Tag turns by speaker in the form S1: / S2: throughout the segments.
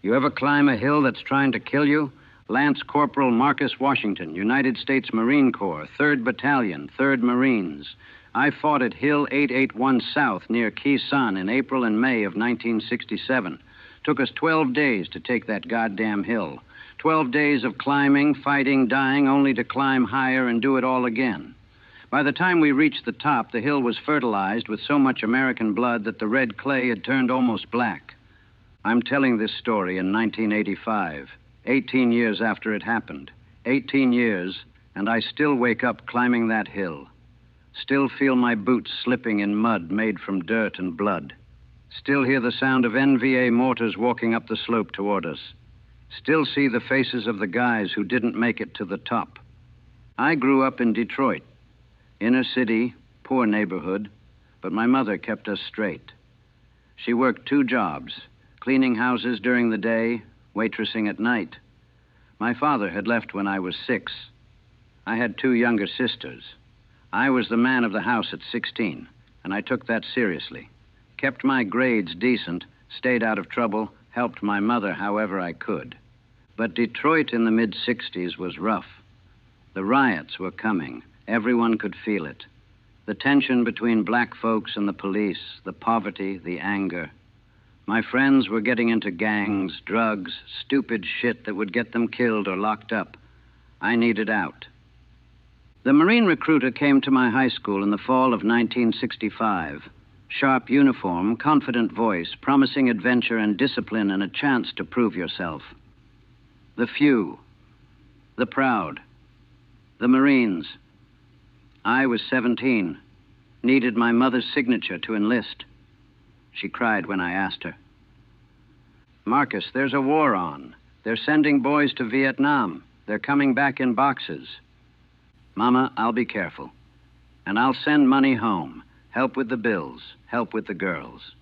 S1: You ever climb a hill that's trying to kill you? Lance Corporal Marcus Washington, United States Marine Corps, 3rd Battalion, 3rd Marines. I fought at Hill 881 South near Sanh in April and May of 1967. Took us 12 days to take that goddamn hill. 12 days of climbing, fighting, dying, only to climb higher and do it all again. By the time we reached the top, the hill was fertilized with so much American blood that the red clay had turned almost black. I'm telling this story in 1985. 18 years after it happened. 18 years, and I still wake up climbing that hill. Still feel my boots slipping in mud made from dirt and blood. Still hear the sound of NVA mortars walking up the slope toward us. Still see the faces of the guys who didn't make it to the top. I grew up in Detroit. Inner city, poor neighborhood, but my mother kept us straight. She worked 2 jobs, cleaning houses during the day, waitressing at night. My father had left when I was 6. I had 2 younger sisters. I was the man of the house at 16, and I took that seriously. Kept my grades decent, stayed out of trouble, helped my mother however I could. But Detroit in the mid-60s was rough. The riots were coming. Everyone could feel it. The tension between black folks and the police, the poverty, the anger. My friends were getting into gangs, drugs, stupid shit that would get them killed or locked up. I needed out. The Marine recruiter came to my high school in the fall of 1965. Sharp uniform, confident voice, promising adventure and discipline and a chance to prove yourself. The few. The proud. The Marines. I was 17. Needed my mother's signature to enlist. She cried when I asked her. Marcus, there's a war on. They're sending boys to Vietnam. They're coming back in boxes. Mama, I'll be careful. And I'll send money home. Help with the bills. Help with the girls.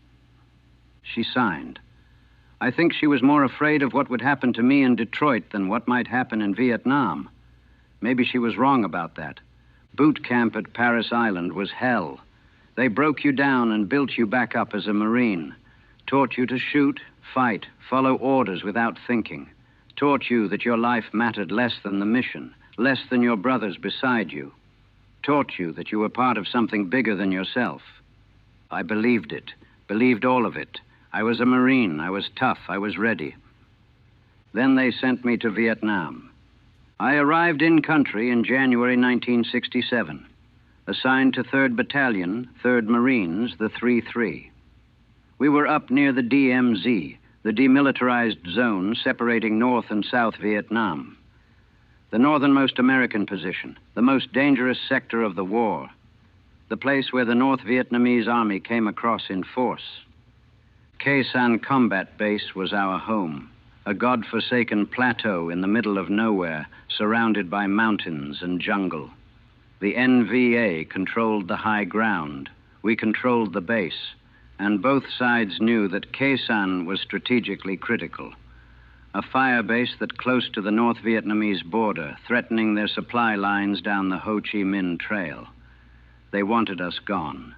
S1: She signed. I think she was more afraid of what would happen to me in Detroit than what might happen in Vietnam. Maybe she was wrong about that. Boot camp at Paris Island was hell. They broke you down and built you back up as a Marine. Taught you to shoot, fight, follow orders without thinking. Taught you that your life mattered less than the mission, less than your brothers beside you. Taught you that you were part of something bigger than yourself. I believed it, believed all of it. I was a Marine, I was tough, I was ready. Then they sent me to Vietnam. I arrived in country in January 1967. Assigned to 3rd Battalion, 3rd Marines, the 3-3. We were up near the DMZ, the demilitarized zone separating North and South Vietnam. The northernmost American position, the most dangerous sector of the war. The place where the North Vietnamese Army came across in force. Sanh Combat Base was our home, a godforsaken plateau in the middle of nowhere, surrounded by mountains and jungle. The NVA controlled the high ground. We controlled the base, and both sides knew that Sanh was strategically critical. A fire base that close to the North Vietnamese border, threatening their supply lines down the Ho Chi Minh Trail. They wanted us gone.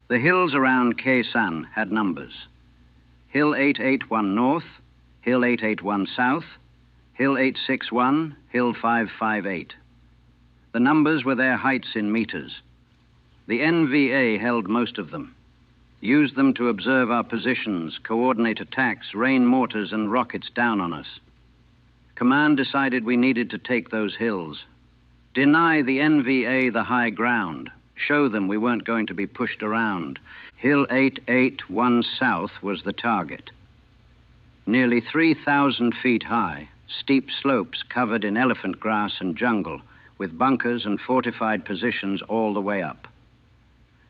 S1: The hills around Sanh had numbers. Hill 881 North, Hill 881 South, Hill 861, Hill 558. The numbers were their heights in meters. The NVA held most of them. Used them to observe our positions, coordinate attacks, rain mortars and rockets down on us. Command decided we needed to take those hills. Deny the NVA the high ground. Show them we weren't going to be pushed around. Hill 881 South was the target. Nearly 3,000 feet high, steep slopes covered in elephant grass and jungle, with bunkers and fortified positions all the way up.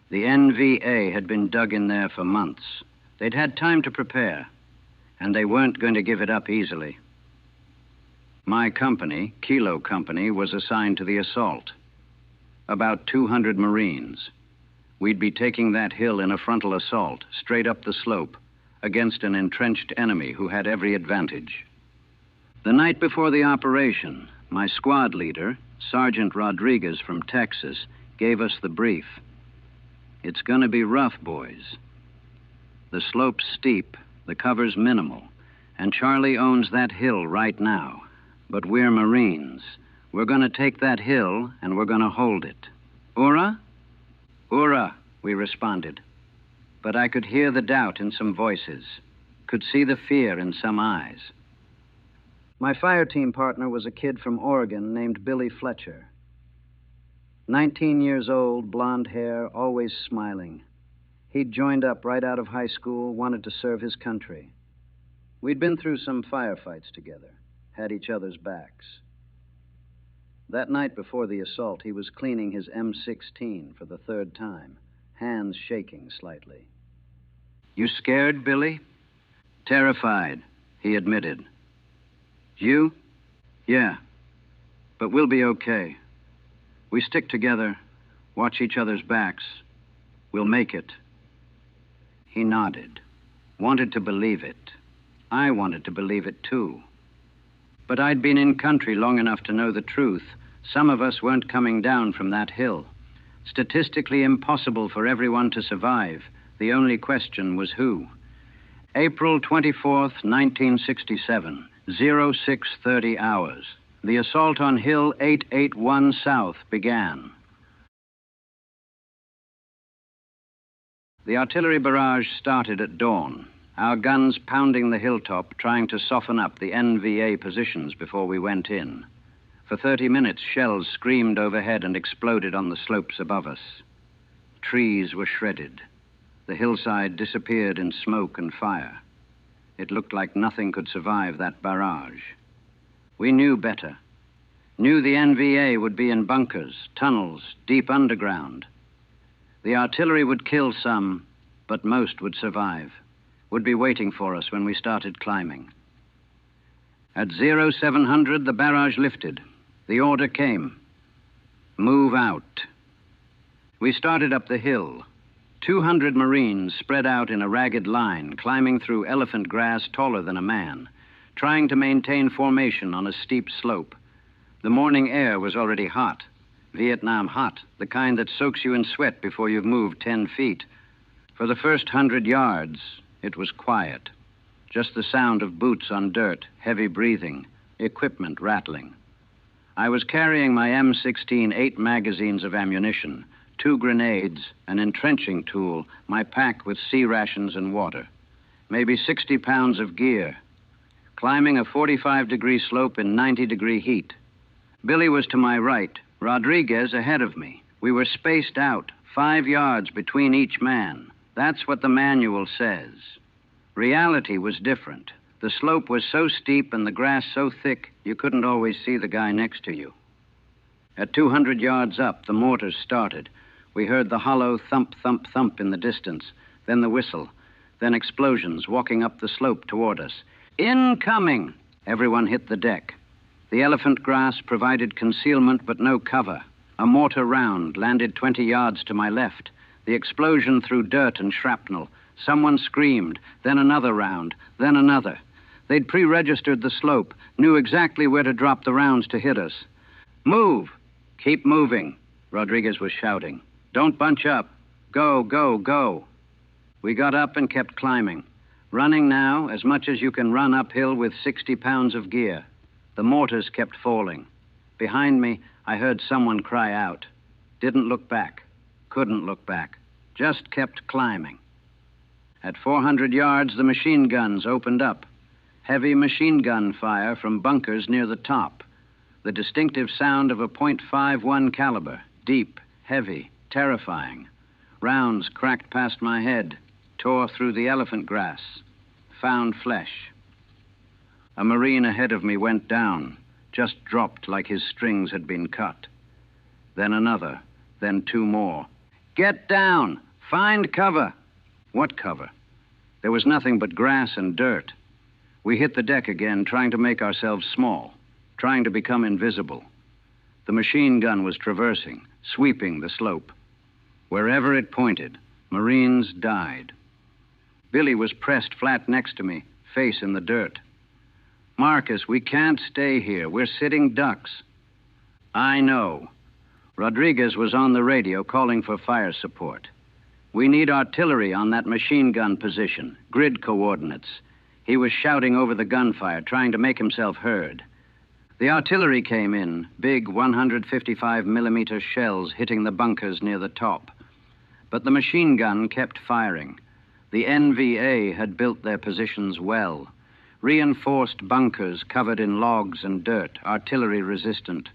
S1: The NVA had been dug in there for months. They'd had time to prepare, and they weren't going to give it up easily. My company, Kilo Company, was assigned to the assault. About 200 Marines. We'd be taking that hill in a frontal assault, straight up the slope, against an entrenched enemy who had every advantage. The night before the operation, my squad leader, Sergeant Rodriguez from Texas, gave us the brief. It's going to be rough, boys. The slope's steep, the cover's minimal, And Charlie owns that hill right now. But we're Marines. We're going to take that hill, and we're going to hold it. Ura? Ura, we responded. But I could hear the doubt in some voices, could see the fear in some eyes. My fire team partner was a kid from Oregon named Billy Fletcher. 19 years old, blonde hair, always smiling. He'd joined up right out of high school, wanted to serve his country. We'd been through some firefights together, had each other's backs. That night before the assault, he was cleaning his M16 for the third time, hands shaking slightly. You scared, Billy? Terrified, he admitted. You? Yeah. But we'll be okay. We stick together, watch each other's backs. We'll make it. He nodded, wanted to believe it. I wanted to believe it, too. But I'd been in country long enough to know the truth. Some of us weren't coming down from that hill. Statistically impossible for everyone to survive. The only question was who. April 24th, 1967, 0630 hours. The assault on Hill 881 South began. The artillery barrage started at dawn, our guns pounding the hilltop, trying to soften up the NVA positions before we went in. For 30 minutes, shells screamed overhead and exploded on the slopes above us. Trees were shredded. The hillside disappeared in smoke and fire. It looked like nothing could survive that barrage. We knew better. Knew the NVA would be in bunkers, tunnels, deep underground. The artillery would kill some, but most would survive, would be waiting for us when we started climbing. At 0700, the barrage lifted. The order came. Move out. We started up the hill. 200 Marines spread out in a ragged line, climbing through elephant grass taller than a man, trying to maintain formation on a steep slope. The morning air was already hot. Vietnam hot, the kind that soaks you in sweat before you've moved 10 feet. For the first 100 yards, it was quiet. Just the sound of boots on dirt, heavy breathing, equipment rattling. I was carrying my M16 8 magazines of ammunition, 2 grenades, an entrenching tool, my pack with sea rations and water. Maybe 60 pounds of gear. Climbing a 45-degree slope in 90-degree heat. Billy was to my right, Rodriguez ahead of me. We were spaced out, 5 yards between each man. That's what the manual says. Reality was different. The slope was so steep and the grass so thick, you couldn't always see the guy next to you. At 200 yards up, the mortars started. We heard the hollow thump, thump, thump in the distance, then the whistle, then explosions walking up the slope toward us. Incoming! Everyone hit the deck. The elephant grass provided concealment but no cover. A mortar round landed 20 yards to my left. The explosion threw dirt and shrapnel. Someone screamed, then another round, then another. They'd pre-registered the slope, knew exactly where to drop the rounds to hit us. Move! Keep moving, Rodriguez was shouting. Don't bunch up. Go, go, go. We got up and kept climbing. Running now, as much as you can run uphill with 60 pounds of gear. The mortars kept falling. Behind me, I heard someone cry out. Didn't look back. Couldn't look back. Just kept climbing. At 400 yards, the machine guns opened up. Heavy machine gun fire from bunkers near the top. The distinctive sound of a .51 caliber. Deep, heavy, terrifying. Rounds cracked past my head. Tore through the elephant grass. Found flesh. A Marine ahead of me went down. Just dropped like his strings had been cut. Then another. Then 2 more. Get down! Find cover! What cover? There was nothing but grass and dirt. We hit the deck again, trying to make ourselves small, trying to become invisible. The machine gun was traversing, sweeping the slope. Wherever it pointed, Marines died. Billy was pressed flat next to me, face in the dirt. Marcus, we can't stay here. We're sitting ducks. I know. Rodriguez was on the radio calling for fire support. We need artillery on that machine gun position, grid coordinates. He was shouting over the gunfire, trying to make himself heard. The artillery came in, big 155-millimeter shells hitting the bunkers near the top. But the machine gun kept firing. The NVA had built their positions well. Reinforced bunkers covered in logs and dirt, artillery resistant.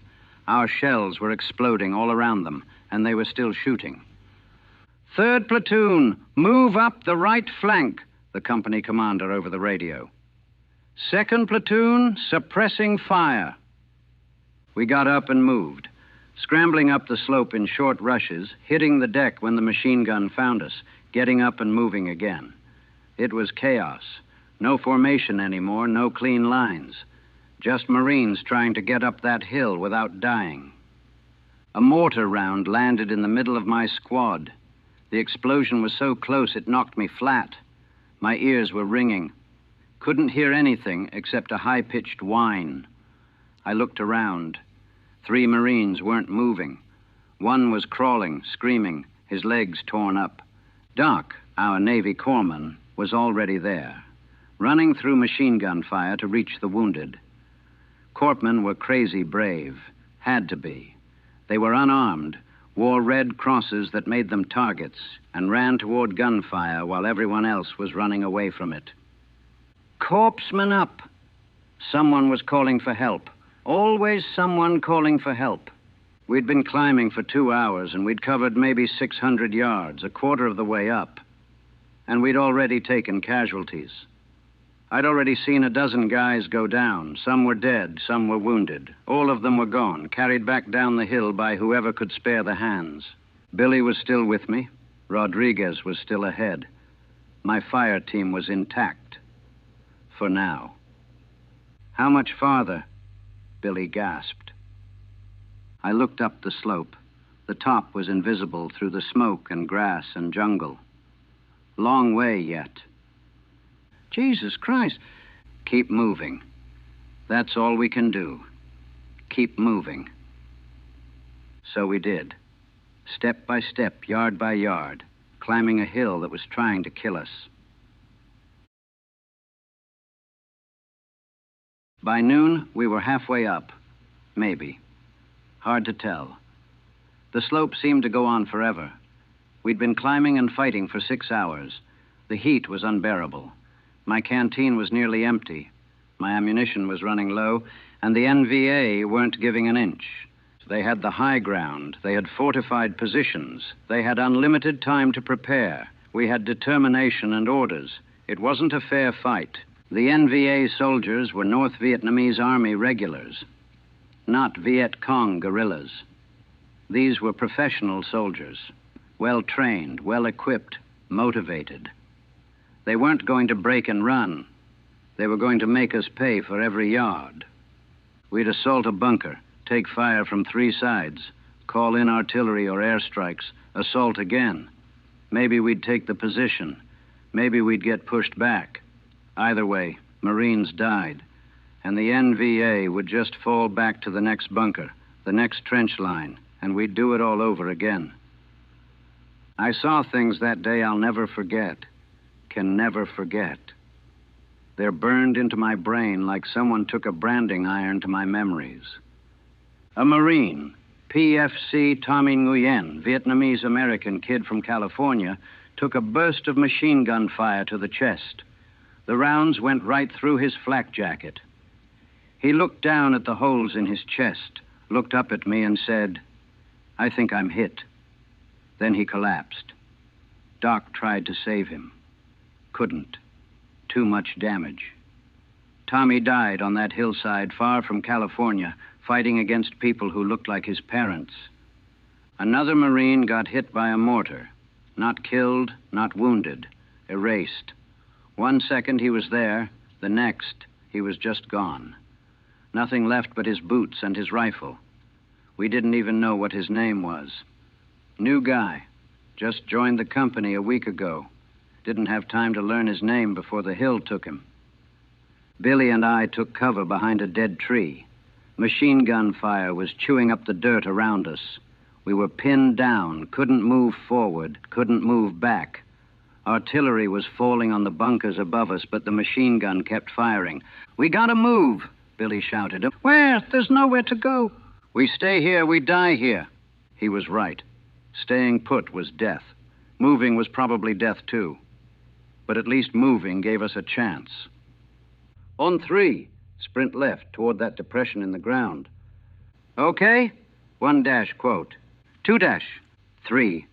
S1: Our shells were exploding all around them, and they were still shooting. "Third platoon, move up the right flank," the company commander over the radio. "Second platoon, suppressing fire." We got up and moved, scrambling up the slope in short rushes, hitting the deck when the machine gun found us, getting up and moving again. It was chaos. No formation anymore, no clean lines. Just Marines trying to get up that hill without dying. A mortar round landed in the middle of my squad. The explosion was so close it knocked me flat. My ears were ringing. Couldn't hear anything except a high-pitched whine. I looked around. 3 Marines weren't moving. One was crawling, screaming, his legs torn up. Doc, our Navy corpsman, was already there, running through machine gun fire to reach the wounded. Corpsmen were crazy brave, had to be. They were unarmed, wore red crosses that made them targets, and ran toward gunfire while everyone else was running away from it. "Corpsman up!" Someone was calling for help. Always someone calling for help. We'd been climbing for 2 hours, and we'd covered maybe 600 yards, a quarter of the way up. And we'd already taken casualties. I'd already seen a dozen guys go down. Some were dead, some were wounded. All of them were gone, carried back down the hill by whoever could spare the hands. Billy was still with me. Rodriguez was still ahead. My fire team was intact. For now. "How much farther?" Billy gasped. I looked up the slope. The top was invisible through the smoke and grass and jungle. Long way yet. "Jesus Christ." "Keep moving. That's all we can do. Keep moving." So we did. Step by step, yard by yard, climbing a hill that was trying to kill us. By noon, we were halfway up. Maybe. Hard to tell. The slope seemed to go on forever. We'd been climbing and fighting for 6 hours. The heat was unbearable. My canteen was nearly empty. My ammunition was running low, and the NVA weren't giving an inch. They had the high ground. They had fortified positions. They had unlimited time to prepare. We had determination and orders. It wasn't a fair fight. The NVA soldiers were North Vietnamese Army regulars, not Viet Cong guerrillas. These were professional soldiers, well-trained, well-equipped, motivated. They weren't going to break and run. They were going to make us pay for every yard. We'd assault a bunker, take fire from 3 sides, call in artillery or airstrikes, assault again. Maybe we'd take the position. Maybe we'd get pushed back. Either way, Marines died, and the NVA would just fall back to the next bunker, the next trench line, and we'd do it all over again. I saw things that day I'll never forget, can never forget. They're burned into my brain like someone took a branding iron to my memories. A Marine, PFC Tommy Nguyen, Vietnamese-American kid from California, took a burst of machine gun fire to the chest. The rounds went right through his flak jacket. He looked down at the holes in his chest, looked up at me and said, "I think I'm hit." Then he collapsed. Doc tried to save him. Couldn't. Too much damage. Tommy died on that hillside far from California, fighting against people who looked like his parents. Another Marine got hit by a mortar. Not killed, not wounded. Erased. 1 second he was there, the next he was just gone. Nothing left but his boots and his rifle. We didn't even know what his name was. New guy. Just joined the company a week ago. Didn't have time to learn his name before the hill took him. Billy and I took cover behind a dead tree. Machine gun fire was chewing up the dirt around us. We were pinned down, couldn't move forward, couldn't move back. Artillery was falling on the bunkers above us, but the machine gun kept firing. "We gotta move," Billy shouted. "Where? There's nowhere to go." "We stay here, we die here." He was right. Staying put was death. Moving was probably death, too. But at least moving gave us a chance. "On 3, sprint left toward that depression in the ground." "Okay." 1 quote. 2 3.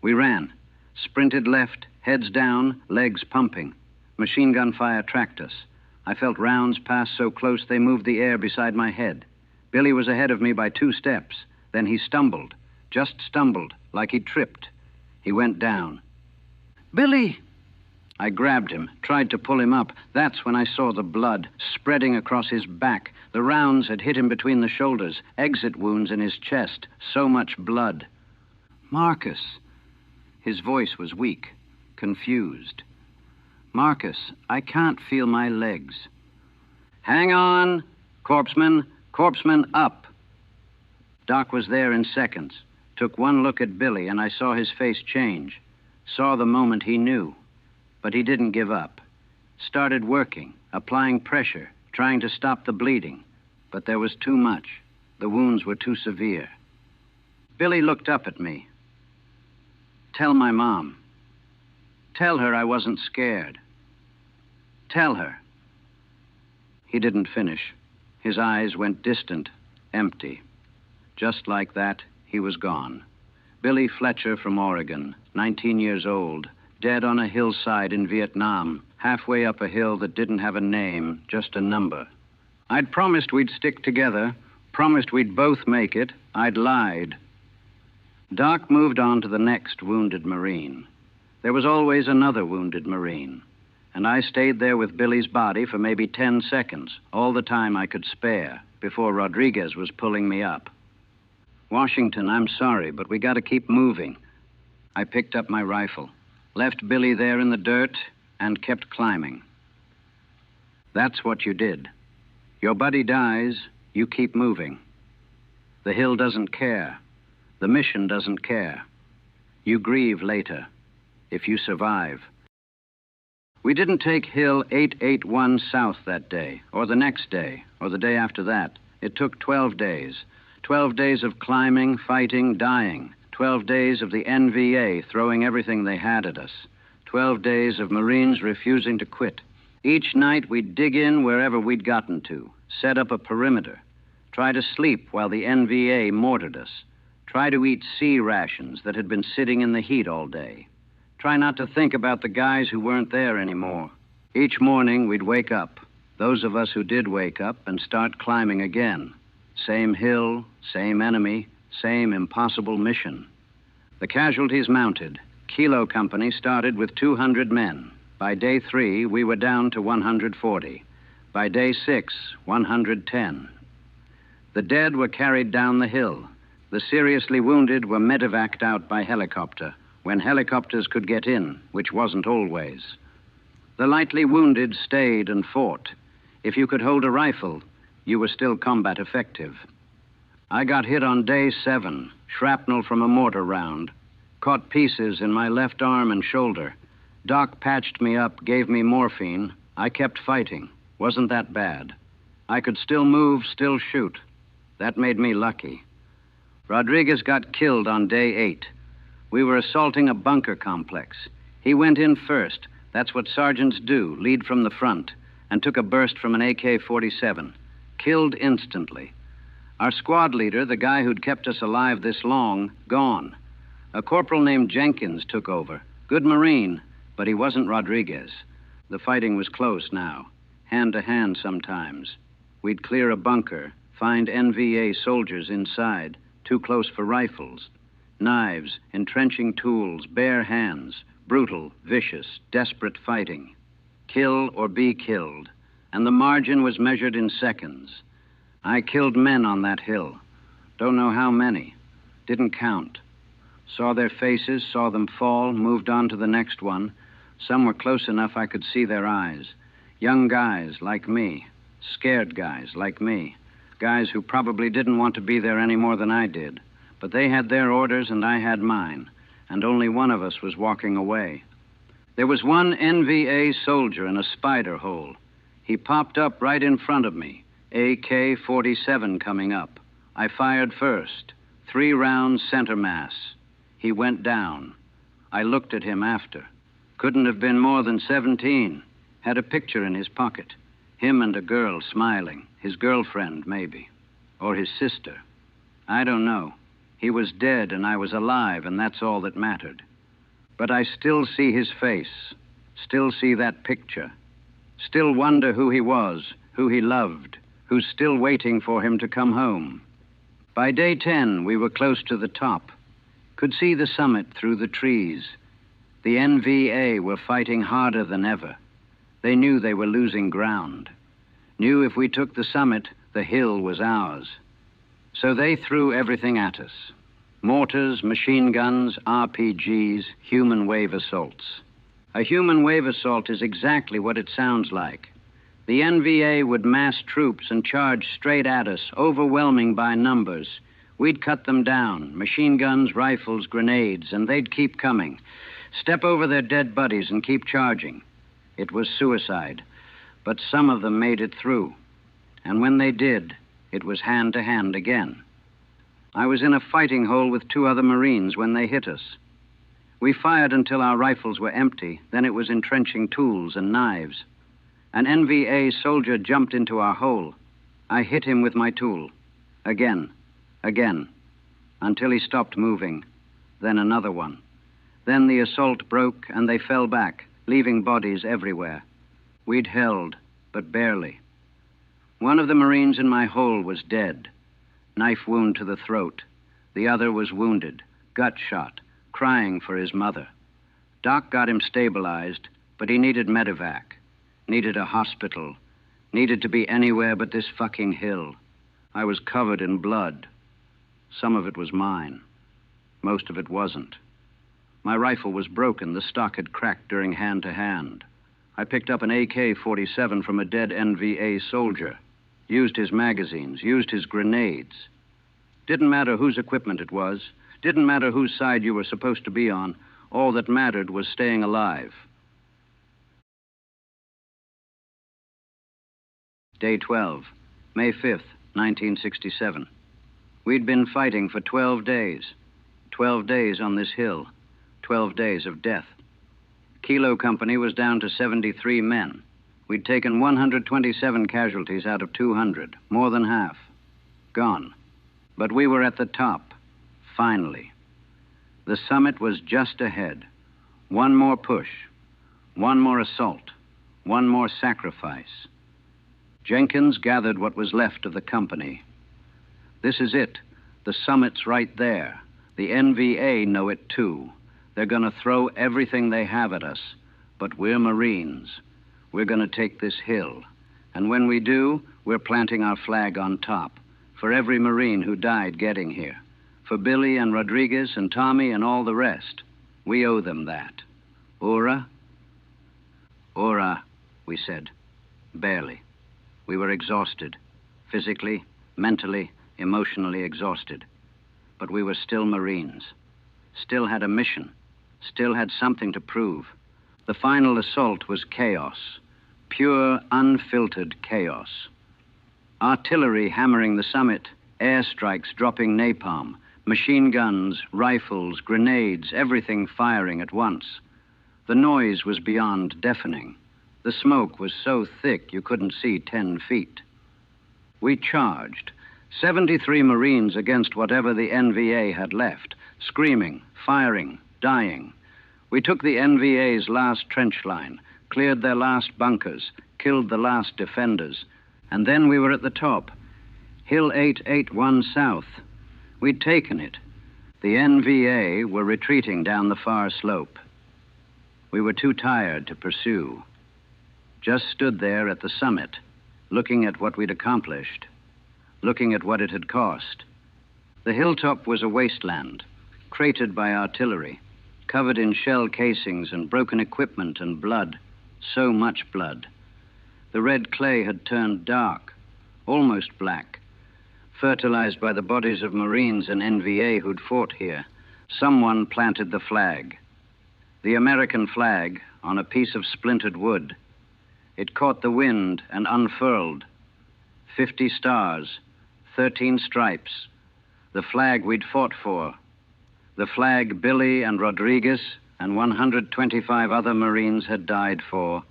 S1: We ran. Sprinted left, heads down, legs pumping. Machine gun fire tracked us. I felt rounds pass so close they moved the air beside my head. Billy was ahead of me by 2 steps. Then he stumbled, just stumbled, like he tripped. He went down. "Billy!" I grabbed him, tried to pull him up. That's when I saw the blood spreading across his back. The rounds had hit him between the shoulders, exit wounds in his chest. So much blood. "Marcus." His voice was weak, confused. "Marcus, I can't feel my legs." "Hang on. Corpseman up." Doc was there in seconds. Took one look at Billy, and I saw his face change. Saw the moment he knew. But he didn't give up. Started working, applying pressure, trying to stop the bleeding. But there was too much. The wounds were too severe. Billy looked up at me. "Tell my mom. Tell her I wasn't scared. Tell her." He didn't finish. His eyes went distant, empty. Just like that, he was gone. Billy Fletcher from Oregon, 19 years old, dead on a hillside in Vietnam, halfway up a hill that didn't have a name, just a number. I'd promised we'd stick together, promised we'd both make it. I'd lied. Doc moved on to the next wounded Marine. There was always another wounded Marine. And I stayed there with Billy's body for maybe 10 seconds, all the time I could spare, before Rodriguez was pulling me up. "Washington, I'm sorry, but we gotta keep moving." I picked up my rifle, left Billy there in the dirt, and kept climbing. That's what you did. Your buddy dies, you keep moving. The hill doesn't care. The mission doesn't care. You grieve later, if you survive. We didn't take Hill 881 south that day, or the next day, or the day after that. It took 12 days. 12 days of climbing, fighting, dying. 12 days of the NVA throwing everything they had at us. 12 days of Marines refusing to quit. Each night we'd dig in wherever we'd gotten to, set up a perimeter, try to sleep while the NVA mortared us, try to eat sea rations that had been sitting in the heat all day, try not to think about the guys who weren't there anymore. Each morning we'd wake up, those of us who did wake up, and start climbing again. Same hill, same enemy, same impossible mission. The casualties mounted. Kilo Company started with 200 men. By day 3, we were down to 140. By day 6, 110. The dead were carried down the hill. The seriously wounded were medevaced out by helicopter, when helicopters could get in, which wasn't always. The lightly wounded stayed and fought. If you could hold a rifle, you were still combat effective. I got hit on day 7, shrapnel from a mortar round. Caught pieces in my left arm and shoulder. Doc patched me up, gave me morphine. I kept fighting. Wasn't that bad. I could still move, still shoot. That made me lucky. Rodriguez got killed on day 8. We were assaulting a bunker complex. He went in first. That's what sergeants do, lead from the front, and took a burst from an AK-47. Killed instantly. Our squad leader, the guy who'd kept us alive this long, gone. A corporal named Jenkins took over. Good Marine, but he wasn't Rodriguez. The fighting was close now, hand to hand sometimes. We'd clear a bunker, find NVA soldiers inside, too close for rifles. Knives, entrenching tools, bare hands, brutal, vicious, desperate fighting. Kill or be killed. And the margin was measured in seconds. I killed men on that hill. Don't know how many. Didn't count. Saw their faces, saw them fall, moved on to the next one. Some were close enough I could see their eyes. Young guys like me. Scared guys like me. Guys who probably didn't want to be there any more than I did. But they had their orders and I had mine. And only one of us was walking away. There was one NVA soldier in a spider hole. He popped up right in front of me, AK-47 coming up. I fired first, 3 rounds center mass. He went down. I looked at him after. Couldn't have been more than 17. Had a picture in his pocket. Him and a girl smiling. His girlfriend, maybe. Or his sister. I don't know. He was dead and I was alive, and that's all that mattered. But I still see his face. Still see that picture. Still wonder who he was, who he loved, who's still waiting for him to come home. By day 10, we were close to the top. Could see the summit through the trees. The NVA were fighting harder than ever. They knew they were losing ground. Knew if we took the summit, the hill was ours. So they threw everything at us. Mortars, machine guns, RPGs, human wave assaults. A human wave assault is exactly what it sounds like. The NVA would mass troops and charge straight at us, overwhelming by numbers. We'd cut them down, machine guns, rifles, grenades, and they'd keep coming. Step over their dead buddies and keep charging. It was suicide, but some of them made it through. And when they did, it was hand to hand again. I was in a fighting hole with 2 other Marines when they hit us. We fired until our rifles were empty, then it was entrenching tools and knives. An NVA soldier jumped into our hole. I hit him with my tool. Again, until he stopped moving. Then another one. Then the assault broke and they fell back, leaving bodies everywhere. We'd held, but barely. One of the Marines in my hole was dead. Knife wound to the throat. The other was wounded, gut shot, crying for his mother. Doc got him stabilized, but he needed medevac, needed a hospital, needed to be anywhere but this fucking hill. I was covered in blood. Some of it was mine. Most of it wasn't. My rifle was broken. The stock had cracked during hand-to-hand. I picked up an AK-47 from a dead NVA soldier. Used his magazines, used his grenades. Didn't matter whose equipment it was. Didn't matter whose side you were supposed to be on. All that mattered was staying alive. Day 12, May 5th, 1967. We'd been fighting for 12 days. 12 days on this hill. 12 days of death. Kilo Company was down to 73 men. We'd taken 127 casualties out of 200, more than half. Gone. But we were at the top, finally. The summit was just ahead. One more push, one more assault, one more sacrifice. Jenkins gathered what was left of the company. This is it. The summit's right there. The NVA know it too. They're going to throw everything they have at us, but we're Marines. We're going to take this hill. And when we do, we're planting our flag on top. For every Marine who died getting here. For Billy and Rodriguez and Tommy and all the rest. We owe them that. Ora? Ora, we said. Barely. We were exhausted. Physically, mentally, emotionally exhausted. But we were still Marines. Still had a mission. Still had something to prove. The final assault was chaos. Pure, unfiltered chaos. Artillery hammering the summit, airstrikes dropping napalm, machine guns, rifles, grenades, everything firing at once. The noise was beyond deafening. The smoke was so thick you couldn't see 10 feet. We charged, 73 Marines against whatever the NVA had left, screaming, firing, dying. We took the NVA's last trench line, cleared their last bunkers, killed the last defenders, and then we were at the top. Hill 881 South. We'd taken it. The NVA were retreating down the far slope. We were too tired to pursue. Just stood there at the summit, looking at what we'd accomplished, looking at what it had cost. The hilltop was a wasteland, cratered by artillery, covered in shell casings and broken equipment and blood, so much blood. The red clay had turned dark, almost black, fertilized by the bodies of Marines and NVA who'd fought here. Someone planted the flag. The American flag, on a piece of splintered wood. It caught the wind and unfurled. 50 stars, 13 stripes, the flag we'd fought for, the flag Billy and Rodriguez and 125 other Marines had died for.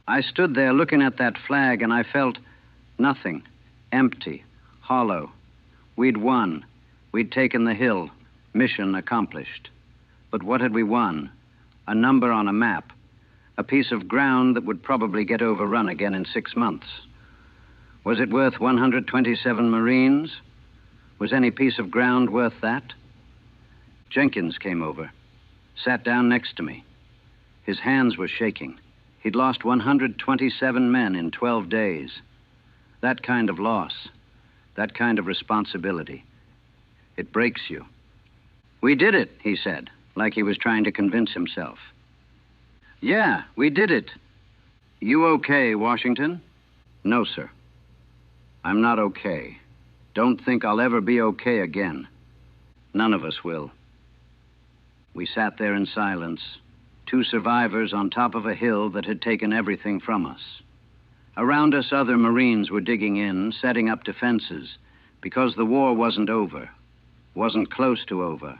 S1: I stood there looking at that flag and I felt nothing, empty, hollow. We'd won. We'd taken the hill. Mission accomplished. But what had we won? A number on a map. A piece of ground that would probably get overrun again in 6 months. Was it worth 127 Marines? Was any piece of ground worth that? Jenkins came over, sat down next to me. His hands were shaking. He'd lost 127 men in 12 days. That kind of loss, that kind of responsibility, it breaks you. We did it, he said, like he was trying to convince himself. Yeah, we did it. You okay, Washington? No, sir. I'm not okay. Don't think I'll ever be okay again. None of us will. We sat there in silence, 2 survivors on top of a hill that had taken everything from us. Around us, other Marines were digging in, setting up defenses, because the war wasn't over, wasn't close to over.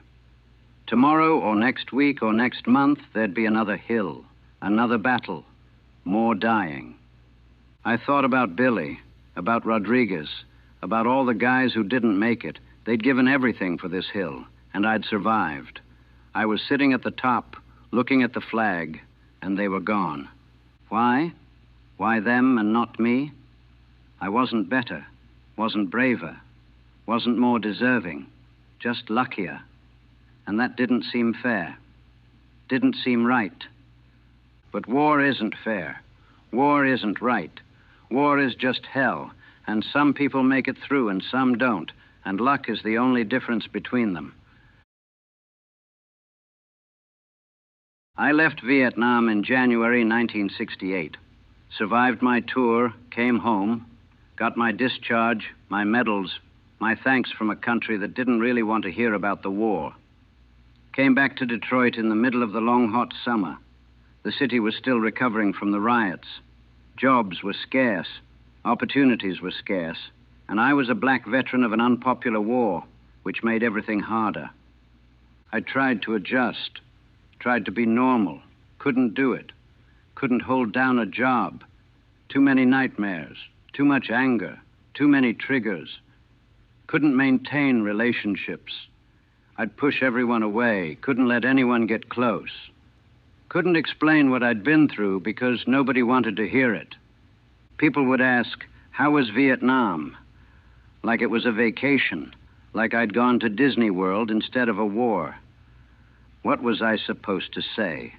S1: Tomorrow or next week or next month, there'd be another hill, another battle, more dying. I thought about Billy, about Rodriguez, about all the guys who didn't make it. They'd given everything for this hill, and I'd survived. I was sitting at the top, looking at the flag, and they were gone. Why? Why them and not me? I wasn't better, wasn't braver, wasn't more deserving, just luckier. And that didn't seem fair, didn't seem right. But war isn't fair. War isn't right. War is just hell, and some people make it through and some don't, and luck is the only difference between them. I left Vietnam in January 1968, survived my tour, came home, got my discharge, my medals, my thanks from a country that didn't really want to hear about the war. Came back to Detroit in the middle of the long, hot summer. The city was still recovering from the riots. Jobs were scarce, opportunities were scarce, and I was a black veteran of an unpopular war, which made everything harder. I tried to adjust, tried to be normal, couldn't do it, couldn't hold down a job. Too many nightmares, too much anger, too many triggers. Couldn't maintain relationships. I'd push everyone away, couldn't let anyone get close. Couldn't explain what I'd been through because nobody wanted to hear it. People would ask, how was Vietnam? Like it was a vacation, like I'd gone to Disney World instead of a war. What was I supposed to say?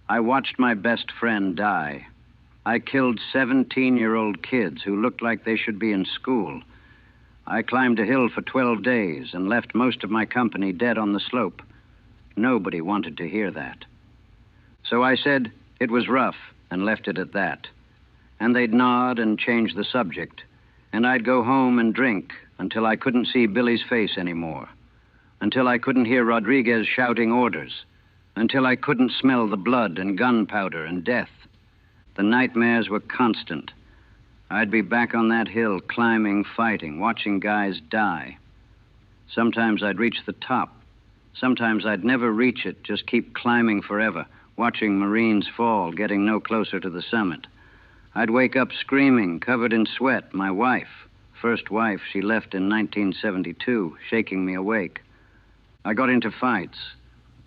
S1: I watched my best friend die. I killed 17-year-old kids who looked like they should be in school. I climbed a hill for 12 days and left most of my company dead on the slope. Nobody wanted to hear that. So I said it was rough and left it at that. And they'd nod and change the subject. And I'd go home and drink until I couldn't see Billy's face anymore. Until I couldn't hear Rodriguez shouting orders. Until I couldn't smell the blood and gunpowder and death. The nightmares were constant. I'd be back on that hill, climbing, fighting, watching guys die. Sometimes I'd reach the top. Sometimes I'd never reach it, just keep climbing forever, watching Marines fall, getting no closer to the summit. I'd wake up screaming, covered in sweat. My wife, first wife, she left in 1972, shaking me awake. I got into fights,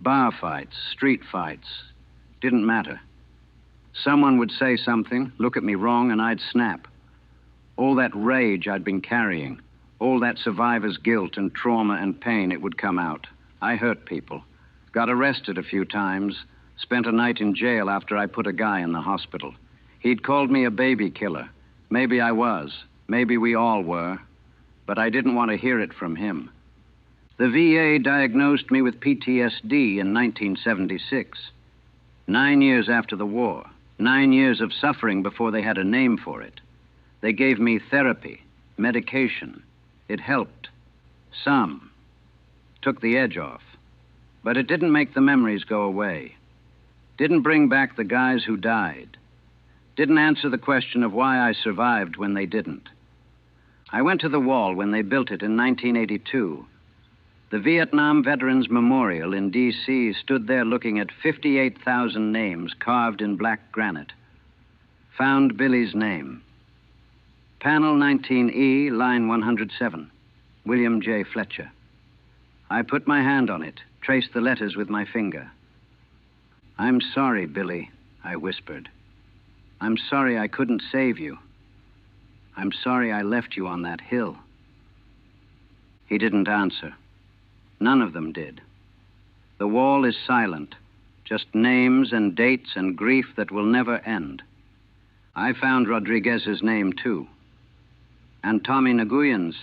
S1: bar fights, street fights. Didn't matter. Someone would say something, look at me wrong, and I'd snap. All that rage I'd been carrying, all that survivor's guilt and trauma and pain, it would come out. I hurt people. Got arrested a few times. Spent a night in jail after I put a guy in the hospital. He'd called me a baby killer. Maybe I was. Maybe we all were. But I didn't want to hear it from him. The VA diagnosed me with PTSD in 1976. 9 years after the war. 9 years of suffering before they had a name for it. They gave me therapy, medication. It helped. Some. Took the edge off. But it didn't make the memories go away. Didn't bring back the guys who died. Didn't answer the question of why I survived when they didn't. I went to the wall when they built it in 1982. The Vietnam Veterans Memorial in D.C. stood there looking at 58,000 names carved in black granite. Found Billy's name. Panel 19E, line 107. William J. Fletcher. I put my hand on it, traced the letters with my finger. "I'm sorry, Billy," I whispered. "I'm sorry I couldn't save you. I'm sorry I left you on that hill." He didn't answer. None of them did. The wall is silent, just names and dates and grief that will never end. I found Rodriguez's name, too. And Tommy Nguyen's,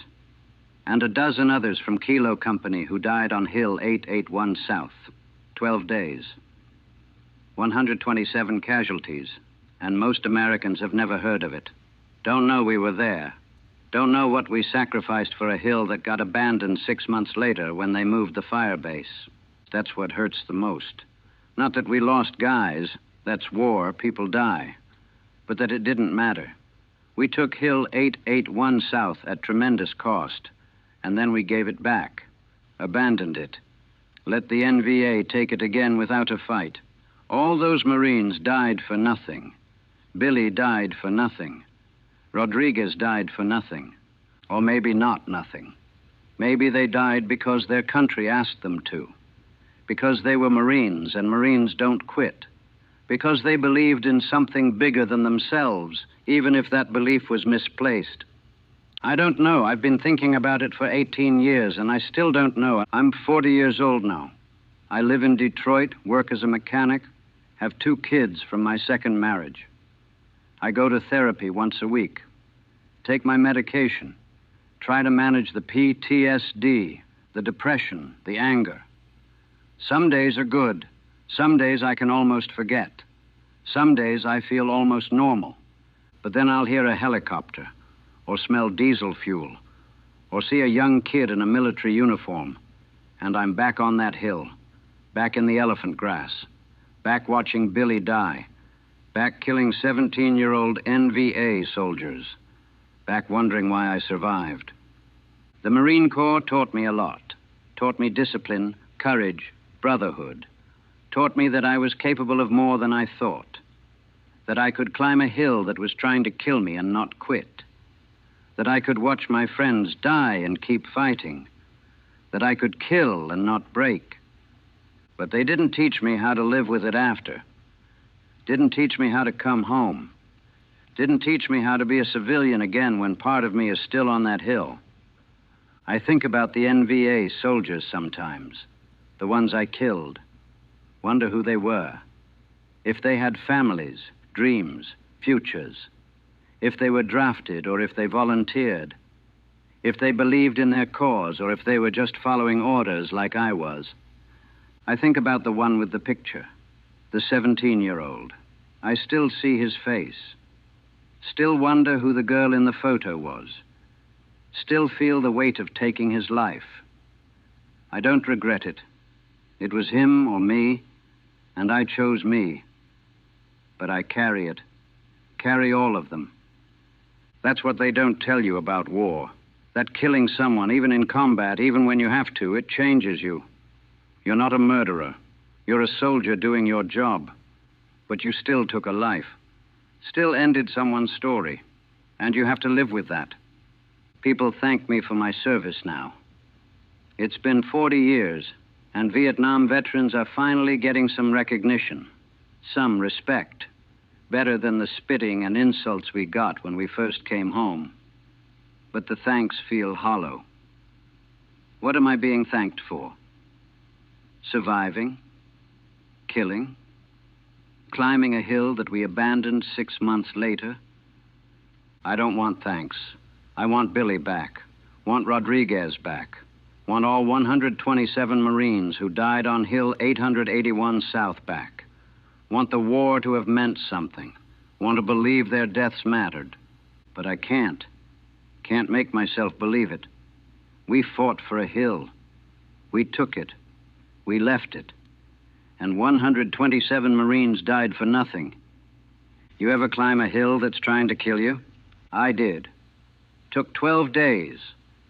S1: and a dozen others from Kilo Company who died on Hill 881 South. 12 days. 127 casualties, and most Americans have never heard of it. Don't know we were there. Don't know what we sacrificed for a hill that got abandoned 6 months later when they moved the fire base. That's what hurts the most. Not that we lost guys. That's war. People die. But that it didn't matter. We took Hill 881 South at tremendous cost, and then we gave it back. Abandoned it. Let the NVA take it again without a fight. All those Marines died for nothing. Billy died for nothing. Rodriguez died for nothing. Or maybe not nothing. Maybe they died because their country asked them to. Because they were Marines, and Marines don't quit. Because they believed in something bigger than themselves, even if that belief was misplaced. I don't know. I've been thinking about it for 18 years, and I still don't know. I'm 40 years old now. I live in Detroit, work as a mechanic, have 2 kids from my second marriage. I go to therapy once a week, take my medication, try to manage the PTSD, the depression, the anger. Some days are good. Some days I can almost forget. Some days I feel almost normal. But then I'll hear a helicopter, or smell diesel fuel, or see a young kid in a military uniform, and I'm back on that hill, back in the elephant grass, back watching Billy die, back killing 17-year-old NVA soldiers, back wondering why I survived. The Marine Corps taught me a lot, taught me discipline, courage, brotherhood, taught me that I was capable of more than I thought, that I could climb a hill that was trying to kill me and not quit, that I could watch my friends die and keep fighting, that I could kill and not break. But they didn't teach me how to live with it after. Didn't teach me how to come home. Didn't teach me how to be a civilian again when part of me is still on that hill. I think about the NVA soldiers sometimes, the ones I killed. Wonder who they were. If they had families, dreams, futures. If they were drafted or if they volunteered. If they believed in their cause or if they were just following orders like I was. I think about the one with the picture, the 17-year-old. I still see his face. Still wonder who the girl in the photo was. Still feel the weight of taking his life. I don't regret it. It was him or me, and I chose me. But I carry it. Carry all of them. That's what they don't tell you about war. That killing someone, even in combat, even when you have to, it changes you. You're not a murderer. You're a soldier doing your job. But you still took a life. Still ended someone's story. And you have to live with that. People thank me for my service now. It's been 40 years, and Vietnam veterans are finally getting some recognition, some respect, better than the spitting and insults we got when we first came home. But the thanks feel hollow. What am I being thanked for? Surviving? Killing? Climbing a hill that we abandoned 6 months later? I don't want thanks. I want Billy back. Want Rodriguez back. Want all 127 Marines who died on Hill 881 South back. Want the war to have meant something. Want to believe their deaths mattered. But I can't. Can't make myself believe it. We fought for a hill. We took it. We left it. and 127 Marines died for nothing. You ever climb a hill that's trying to kill you? I did. Took 12 days,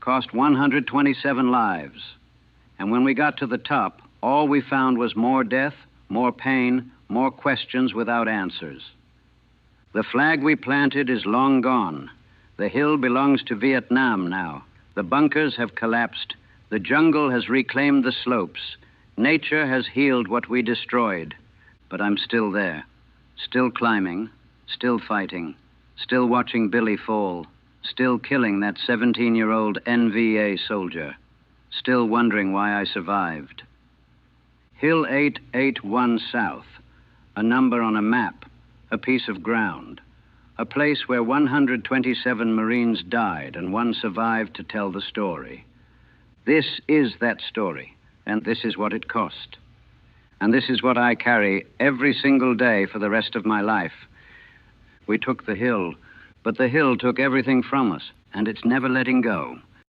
S1: cost 127 lives. And when we got to the top, all we found was more death, more pain, more questions without answers. The flag we planted is long gone. The hill belongs to Vietnam now. The bunkers have collapsed. The jungle has reclaimed the slopes. Nature has healed what we destroyed. But I'm still there, still climbing, still fighting, still watching Billy fall, still killing that 17-year-old NVA soldier, still wondering why I survived. Hill 881 South, a number on a map, a piece of ground, a place where 127 Marines died and one survived to tell the story. This is that story, and this is what it cost. And this is what I carry every single day for the rest of my life. We took the hill, but the hill took everything from us, and it's never letting go.